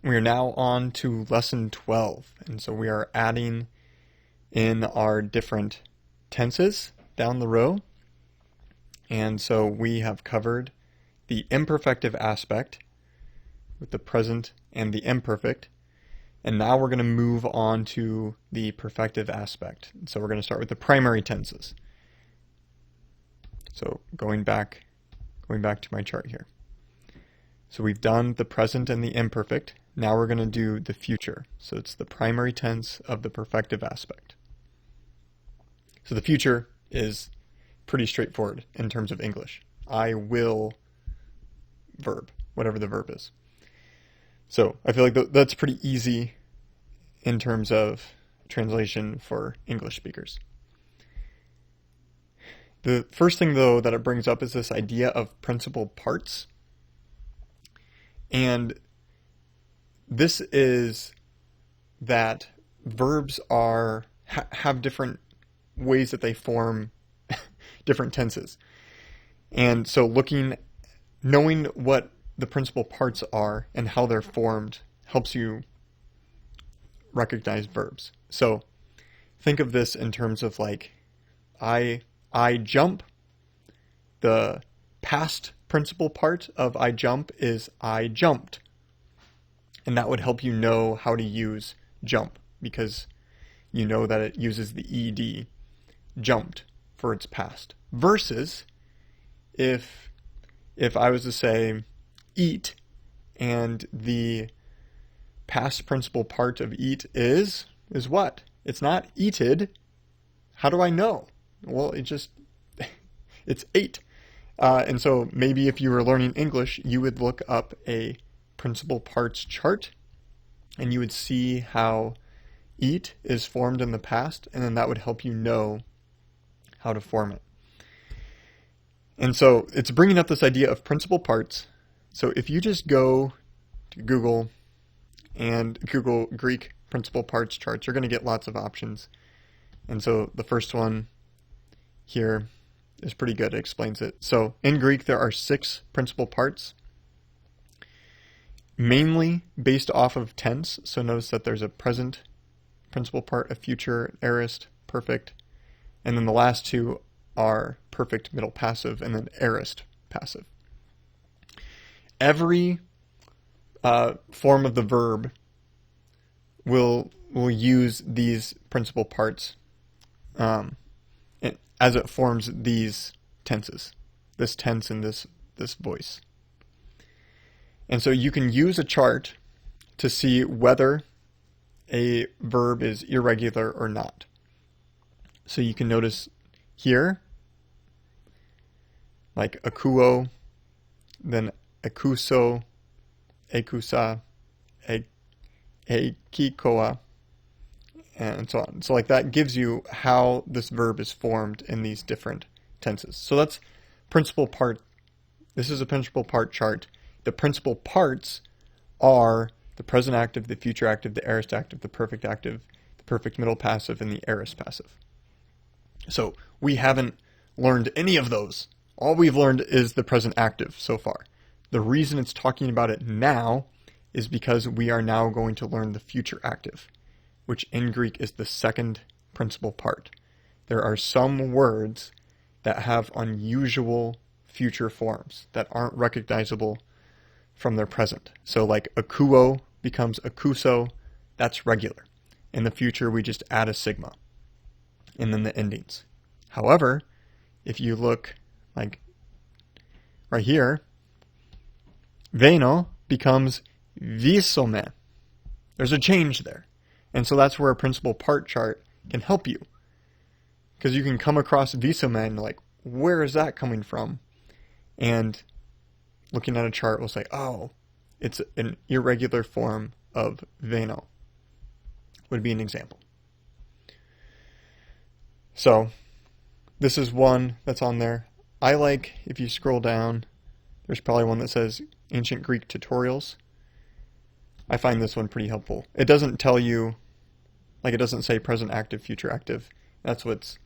We are now on to lesson 12, and so we are adding in our different tenses down the row. And so we have covered the imperfective aspect with the present and the imperfect, and now we're going to move on to the perfective aspect. So we're going to start with the primary tenses. So going back to my chart here. So we've done the present and the imperfect. Now we're going to do the future. So it's the primary tense of the perfective aspect. So the future is pretty straightforward in terms of English. I will verb, whatever the verb is. So I feel like that's pretty easy in terms of translation for English speakers. The first thing, though, that it brings up is this idea of principal parts. And this is that verbs have different ways that they form different tenses. And so knowing what the principal parts are and how they're formed helps you recognize verbs. So think of this in terms of like, I jump. The past principal part of I jump is I jumped. And that would help you know how to use jump, because you know that it uses the ed, jumped, for its past. Versus if I was to say eat, and the past principal part of eat is what? It's not eated. How do I know? Well, it's ate. And so maybe if you were learning English, you would look up a principal parts chart, and you would see how eat is formed in the past, and then that would help you know how to form it. And so it's bringing up this idea of principal parts. So if you just go to Google and Google Greek principal parts charts, you're going to get lots of options. And so the first one here is pretty good. It explains it. So in Greek, there are 6 principal parts, mainly based off of tense. So notice that there's a present principal part, a future, aorist, perfect, and then the last 2 are perfect middle passive and then aorist passive. Every form of the verb will use these principal parts as it forms these tenses, this tense and this voice. And so you can use a chart to see whether a verb is irregular or not. So you can notice here, like akuo, then akuso, ekusa, ekikoa, and so on. So like that gives you how this verb is formed in these different tenses. So that's principal part. This is a principal part chart. The principal parts are the present active, the future active, the aorist active, the perfect middle passive, and the aorist passive. So we haven't learned any of those. All we've learned is the present active so far. The reason it's talking about it now is because we are now going to learn the future active, which in Greek is the second principal part. There are some words that have unusual future forms that aren't recognizable from their present. So like akuo becomes akuso, that's regular. In the future, we just add a sigma, and then the endings. However, if you look like right here, veno becomes visome. There's a change there. And so that's where a principal part chart can help you. Because you can come across visome and like, where is that coming from? And looking at a chart will say, oh, it's an irregular form of veno, would be an example. So this is one that's on there. I like, if you scroll down, there's probably one that says Ancient Greek Tutorials. I find this one pretty helpful. It doesn't tell you, like it doesn't say present active, future active. That's what's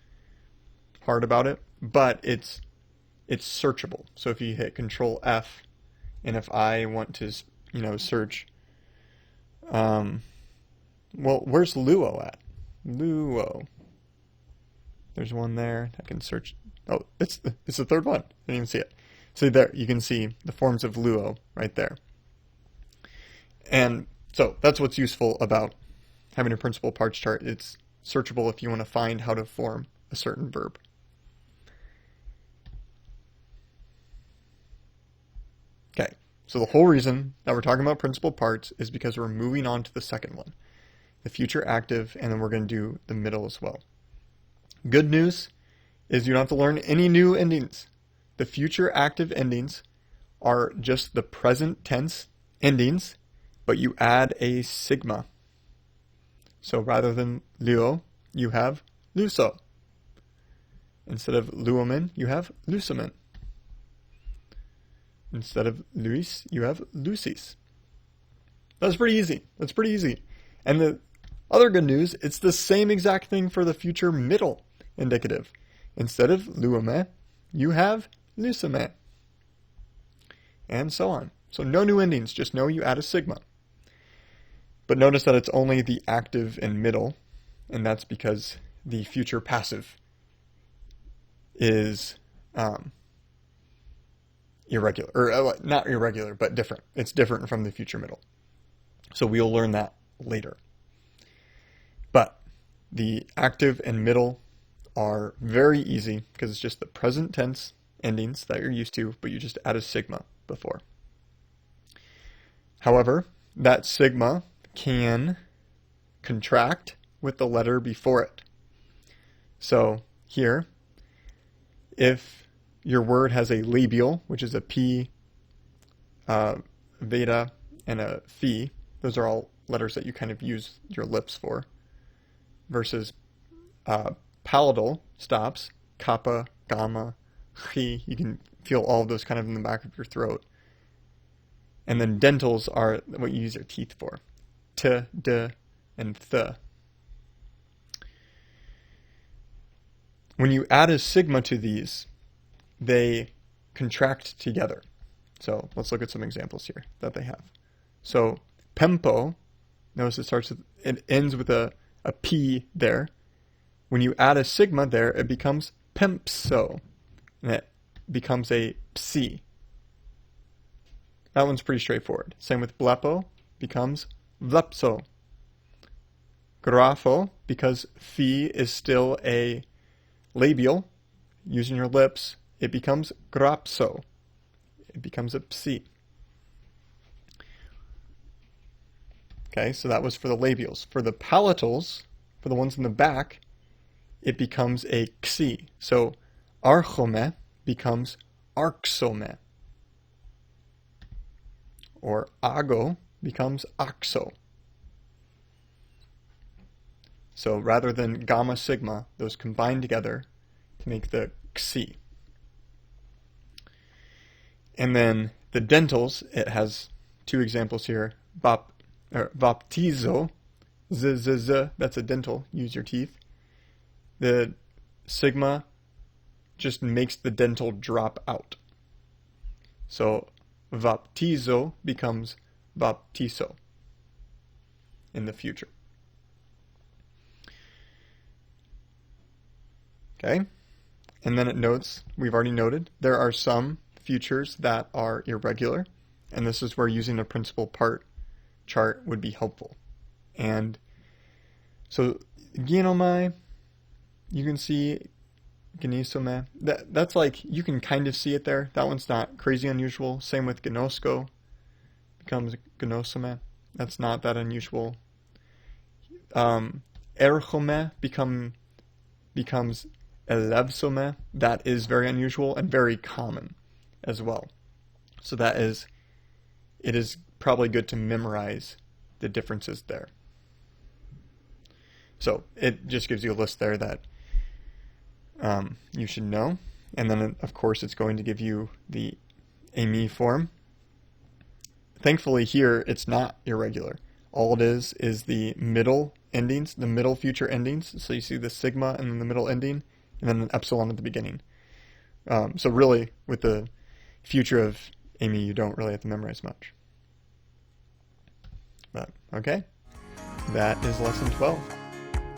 hard about it. But it's searchable. So if you hit Control F, and if I want to, search Well, where's luo at? Luo. There's one there. I can search. Oh, it's the third one. I didn't even see it. So there, you can see the forms of luo right there. And so that's what's useful about having a principal parts chart. It's searchable if you want to find how to form a certain verb. Okay, so the whole reason that we're talking about principal parts is because we're moving on to the second one, the future active, and then we're going to do the middle as well. Good news is you don't have to learn any new endings. The future active endings are just the present tense endings, but you add a sigma. So rather than luo, you have luso. Instead of luomen, you have lusomen. Instead of Luis, you have Lucis. That's pretty easy. And the other good news, it's the same exact thing for the future middle indicative. Instead of luome, you have lusome. And so on. So no new endings, just know you add a sigma. But notice that it's only the active and middle, and that's because the future passive is irregular, or not irregular, but different. It's different from the future middle. So we'll learn that later. But the active and middle are very easy because it's just the present tense endings that you're used to, but you just add a sigma before. However, that sigma can contract with the letter before it. So here, if your word has a labial, which is a P, Veda, and a Phi. Those are all letters that you kind of use your lips for. Versus palatal stops, kappa, gamma, chi. You can feel all of those kind of in the back of your throat. And then dentals are what you use your teeth for. T, d, and th. When you add a sigma to these, they contract together. So let's look at some examples here that they have. So pempo, notice it ends with a P there. When you add a sigma there, it becomes pempso, and it becomes a psi. That one's pretty straightforward. Same with blepo, becomes vlepso. Grafo, because phi is still a labial, using your lips, it becomes grapso. It becomes a psi. Okay, so that was for the labials. For the palatals, for the ones in the back, it becomes a xi. So archome becomes arxome. Or ago becomes axo. So rather than gamma sigma, those combine together to make the xi. And then the dentals, it has two examples here. Baptizo, z, that's a dental, use your teeth. The sigma just makes the dental drop out. So baptizo becomes baptizo in the future. Okay, and then it notes, we've already noted, there are some futures that are irregular, and this is where using a principal part chart would be helpful. And so ginomai, you can see genisome, that's like, you can kind of see it there. That one's not crazy unusual. Same with gnosko, becomes gnosome. That's not that unusual. Erchome becomes elevsome. That is very unusual and very common as well. So it is probably good to memorize the differences there. So it just gives you a list there that you should know. And then, of course, it's going to give you the AMI form. Thankfully here, it's not irregular. All it is the middle endings, the middle future endings. So you see the sigma and then the middle ending, and then an epsilon at the beginning. So really, with the future of AMI, you don't really have to memorize much. But, okay, that is lesson 12.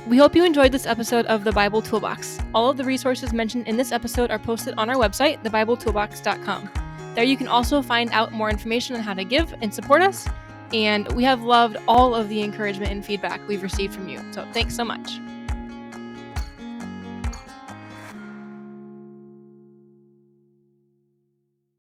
We hope you enjoyed this episode of the Bible Toolbox. All of the resources mentioned in this episode are posted on our website, thebibletoolbox.com. There you can also find out more information on how to give and support us. And we have loved all of the encouragement and feedback we've received from you. So thanks so much.